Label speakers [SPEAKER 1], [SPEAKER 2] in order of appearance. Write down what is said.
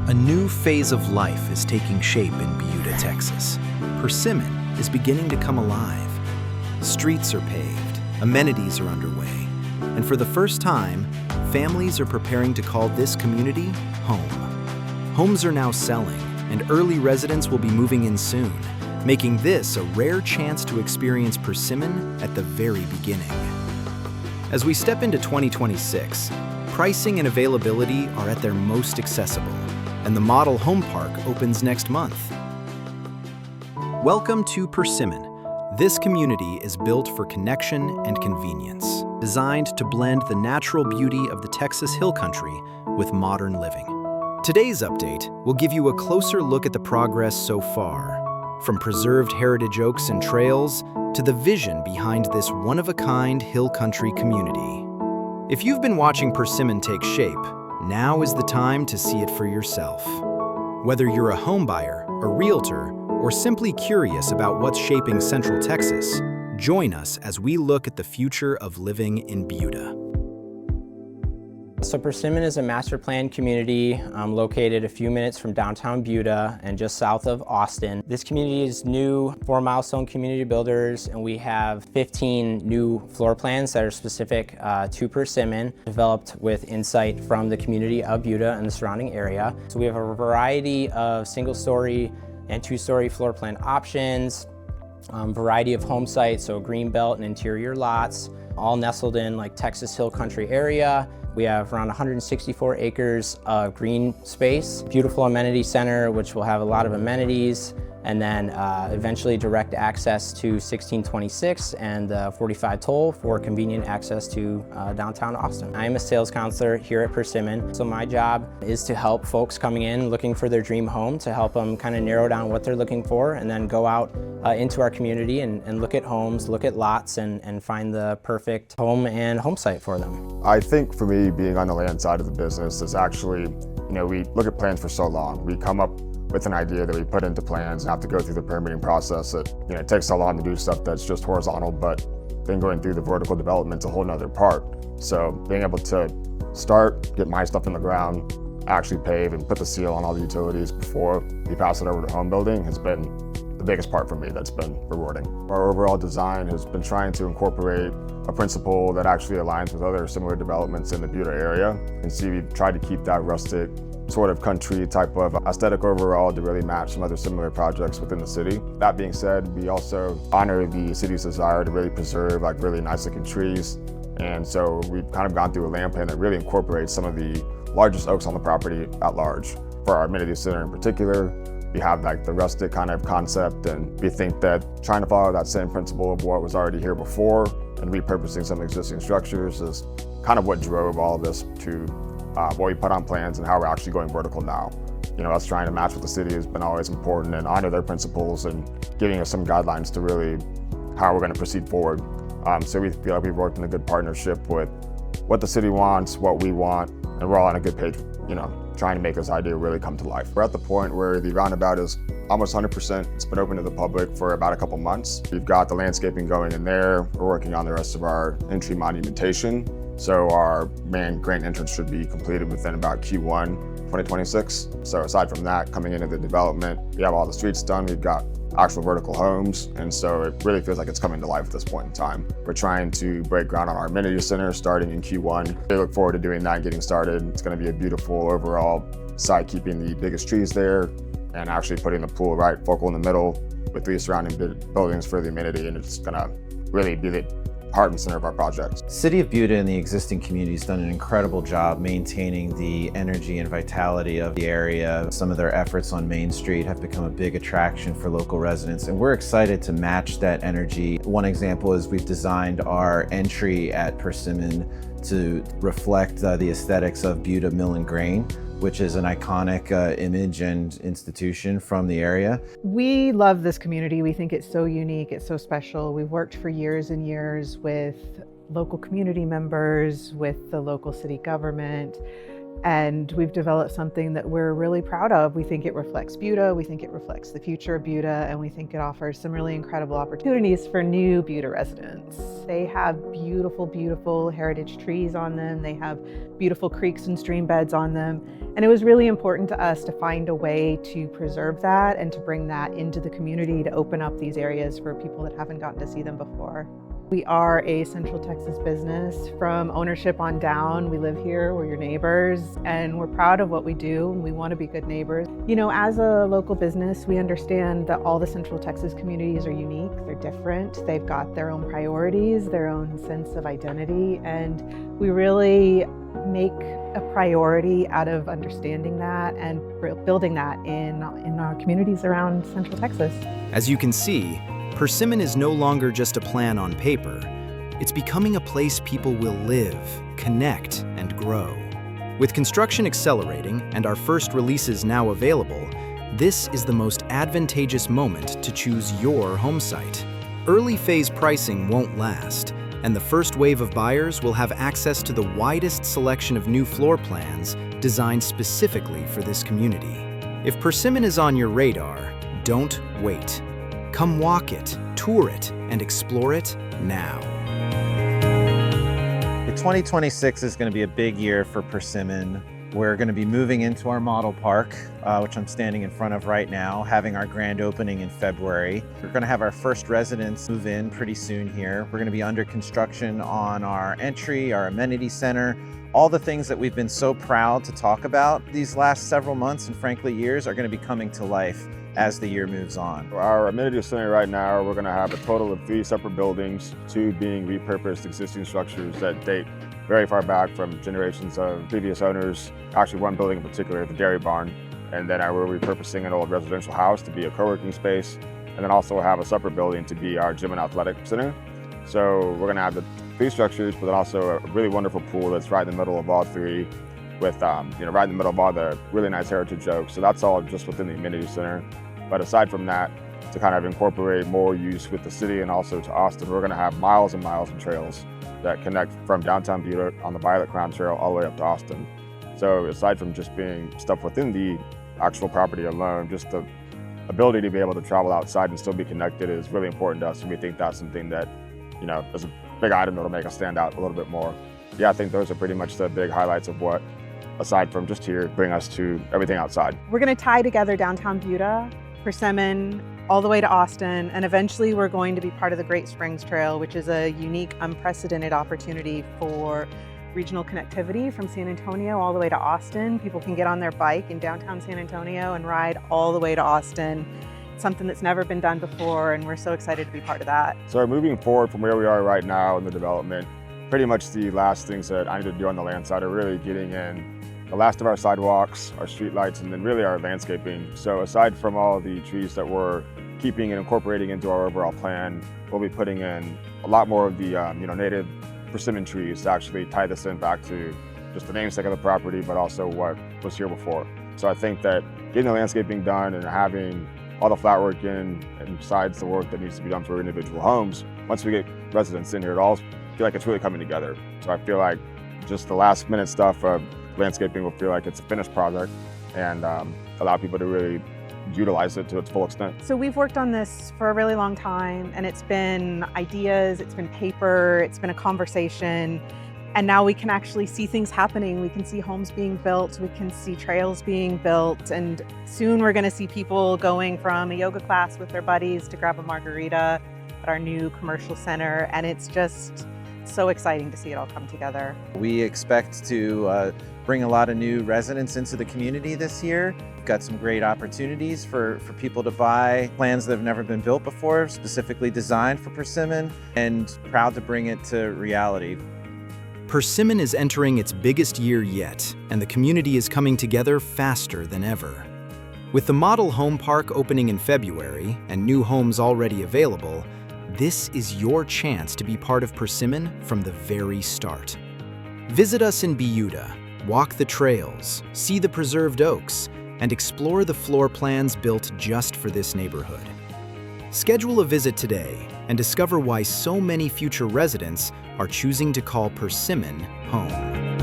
[SPEAKER 1] A new phase of life is taking shape in Buda, Texas. Persimmon is beginning to come alive. Streets are paved, amenities are underway, and for the first time, families are preparing to call this community home. Homes are now selling, and early residents will be moving in soon, making this a rare chance to experience Persimmon at the very beginning. As we step into 2026, pricing and availability are at their most accessible, and the model home park opens next month. Welcome to Persimmon. This community is built for connection and convenience, designed to blend the natural beauty of the Texas Hill Country with modern living. Today's update will give you a closer look at the progress so far, from preserved heritage oaks and trails to the vision behind this one-of-a-kind hill country community. If you've been watching Persimmon take shape, now is the time to see it for yourself. Whether you're a homebuyer, a realtor, or simply curious about what's shaping Central Texas, join us as we look at the future of living in Buda.
[SPEAKER 2] So Persimmon is a master planned community located a few minutes from downtown Buda and just south of Austin. This community is new for MileStone Community Builders, and we have 15 new floor plans that are specific to Persimmon, developed with insight from the community of Buda and the surrounding area. So we have a variety of single-story and two-story floor plan options, variety of home sites, so greenbelt and interior lots, all nestled in like Texas Hill Country area. We have around 164 acres of green space, beautiful amenity center, which will have a lot of amenities, and then eventually direct access to 1626 and 45 toll for convenient access to downtown Austin. I am a sales counselor here at Persimmon, so my job is to help folks coming in looking for their dream home, to help them kind of narrow down what they're looking for, and then go out into our community and look at homes, look at lots, and find the perfect home and home site for them.
[SPEAKER 3] I think for me, being on the land side of the business is actually, we look at plans for so long. We come up with an idea that we put into plans and have to go through the permitting process. It takes so long to do stuff that's just horizontal, but then going through the vertical development's a whole nother part. So being able to start, get my stuff in the ground, actually pave and put the seal on all the utilities before we pass it over to home building has been the biggest part for me that's been rewarding. Our overall design has been trying to incorporate a principle that actually aligns with other similar developments in the Buda area. You can see we've tried to keep that rustic sort of country type of aesthetic overall to really match some other similar projects within the city. That being said, we also honor the city's desire to really preserve like really nice looking trees. And so we've kind of gone through a land plan that really incorporates some of the largest oaks on the property at large. For our amenity center in particular, we have like the rustic kind of concept, and we think that trying to follow that same principle of what was already here before and repurposing some existing structures is kind of what drove all of this to what we put on plans and how we're actually going vertical now. Us trying to match with the city has been always important and honor their principles and giving us some guidelines to really how we're going to proceed forward. So we feel like we've worked in a good partnership with what the city wants, what we want, and we're all on a good page, trying to make this idea really come to life. We're at the point where the roundabout is almost 100%. It's been open to the public for about a couple months. We've got the landscaping going in there. We're working on the rest of our entry monumentation. So our main grand entrance should be completed within about Q1 2026. So aside from that, coming into the development, we have all the streets done. We've got actual vertical homes. And so it really feels like it's coming to life at this point in time. We're trying to break ground on our amenity center starting in Q1. We look forward to doing that and getting started. It's going to be a beautiful overall site, keeping the biggest trees there and actually putting the pool right focal in the middle with 3 surrounding buildings for the amenity. And it's going to really be the heart and center of our projects.
[SPEAKER 4] City of Buda and the existing community has done an incredible job maintaining the energy and vitality of the area. Some of their efforts on Main Street have become a big attraction for local residents, and we're excited to match that energy. One example is we've designed our entry at Persimmon to reflect the aesthetics of Buda Mill and Grain, which is an iconic image and institution from the area.
[SPEAKER 5] We love this community. We think it's so unique, it's so special. We've worked for years and years with local community members, with the local city government, And we've developed something that we're really proud of. We think it reflects Buda, we think it reflects the future of Buda, and we think it offers some really incredible opportunities for new Buda residents. They have beautiful, beautiful heritage trees on them. They have beautiful creeks and stream beds on them. And it was really important to us to find a way to preserve that and to bring that into the community, to open up these areas for people that haven't gotten to see them before. We are a Central Texas business. From ownership on down, we live here, we're your neighbors, and we're proud of what we do, and we want to be good neighbors. You know, as a local business, we understand that all the Central Texas communities are unique, they're different, they've got their own priorities, their own sense of identity, and we really make a priority out of understanding that and building that in our communities around Central Texas.
[SPEAKER 1] As you can see, Persimmon is no longer just a plan on paper. It's becoming a place people will live, connect, and grow. With construction accelerating and our first releases now available, this is the most advantageous moment to choose your home site. Early phase pricing won't last, and the first wave of buyers will have access to the widest selection of new floor plans designed specifically for this community. If Persimmon is on your radar, don't wait. Come walk it, tour it, and explore it now.
[SPEAKER 4] 2026 is going to be a big year for Persimmon. We're going to be moving into our model park, which I'm standing in front of right now, having our grand opening in February. We're going to have our first residents move in pretty soon here. We're going to be under construction on our entry, our amenity center. All the things that we've been so proud to talk about these last several months and frankly years are going to be coming to life as the year moves on.
[SPEAKER 3] Our amenity center right now, we're going to have a total of 3 separate buildings, 2 being repurposed existing structures that date very far back from generations of previous owners. Actually, one building in particular, the dairy barn, and then we're repurposing an old residential house to be a co-working space, and then also have a separate building to be our gym and athletic center. So we're going to have the 3 structures, but then also a really wonderful pool that's right in the middle of all 3, with right in the middle of all the really nice heritage oaks. So that's all just within the amenity center. But aside from that, to kind of incorporate more use with the city and also to Austin, we're going to have miles and miles of trails that connect from downtown Buda on the Violet Crown Trail all the way up to Austin. So aside from just being stuff within the actual property alone, just the ability to be able to travel outside and still be connected is really important to us, and we think that's something that, is a big item that'll make us stand out a little bit more. Yeah, I think those are pretty much the big highlights of what, aside from just here, bring us to everything outside.
[SPEAKER 5] We're going to tie together downtown Buda, Persimmon, all the way to Austin, and eventually we're going to be part of the Great Springs Trail, which is a unique, unprecedented opportunity for regional connectivity from San Antonio all the way to Austin. People can get on their bike in downtown San Antonio and ride all the way to Austin. It's something that's never been done before, and we're so excited to be part of that.
[SPEAKER 3] So moving forward from where we are right now in the development, pretty much the last things that I need to do on the land side are really getting in the last of our sidewalks, our street lights, and then really our landscaping. So aside from all the trees that we're keeping and incorporating into our overall plan, we'll be putting in a lot more of the native persimmon trees to actually tie this in back to just the namesake of the property, but also what was here before. So I think that getting the landscaping done and having all the flat work in, and besides the work that needs to be done for individual homes, once we get residents in here, it all feel like it's really coming together. So I feel like just the last minute stuff of landscaping will feel like it's a finished project and allow people to really utilize it to its full extent.
[SPEAKER 5] So we've worked on this for a really long time, and it's been ideas, it's been paper, it's been a conversation, and now we can actually see things happening. We can see homes being built, we can see trails being built, and soon we're going to see people going from a yoga class with their buddies to grab a margarita at our new commercial center, and it's just so exciting to see it all come together.
[SPEAKER 4] We expect to bring a lot of new residents into the community this year. We've got some great opportunities for people to buy plans that have never been built before, specifically designed for Persimmon, and proud to bring it to reality.
[SPEAKER 1] Persimmon is entering its biggest year yet, and the community is coming together faster than ever. With the model home park opening in February and new homes already available, this is your chance to be part of Persimmon from the very start. Visit us in Buda, walk the trails, see the preserved oaks, and explore the floor plans built just for this neighborhood. Schedule a visit today and discover why so many future residents are choosing to call Persimmon home.